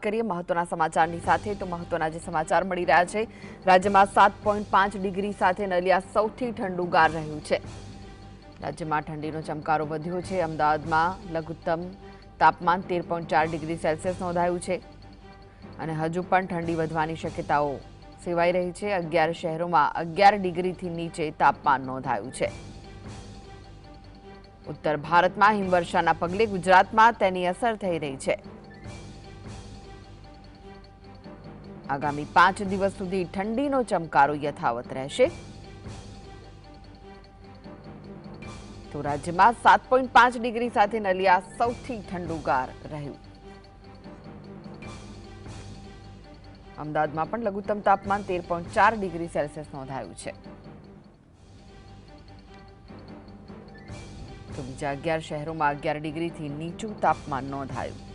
કરીએ મહત્વના સમાચારની સાથે તો મહત્વના જે સમાચાર મળી રહ્યા છે રાજ્યમાં 7.5 ડિગ્રી સાથે નલિયા સૌથી ઠંડુગાર રહ્યું છે। રાજ્યમાં ઠંડીનો ચમકારો વધ્યો છે। અમદાવાદમાં લઘુત્તમ તાપમાન 13.4 ડિગ્રી સેલ્સિયસ નોંધાયું છે અને હજુ પણ ઠંડી વધવાની શક્યતાઓ સેવાઈ રહી છે। 11 શહેરોમાં 11 ડિગ્રીથી નીચે તાપમાન નોંધાયું છે। ઉત્તર ભારતમાં હિમવર્ષાના પગલે ગુજરાતમાં તેની અસર થઈ રહી છે। આગામી 5 દિવસ સુધી ઠંડીનો ચમકારો યથાવત રહેશે તો રાજ્યમાં 7.5 ડિગ્રી સાથે નલિયા સૌથી ઠંડુગાર રહ્યું। અમદાવાદમાં પણ લઘુત્તમ તાપમાન 13.4 ડિગ્રી સેલ્સિયસ નોંધાયું છે તો બીજા 11 શહેરોમાં 11 ડિગ્રીથી નીચું તાપમાન નોંધાયું।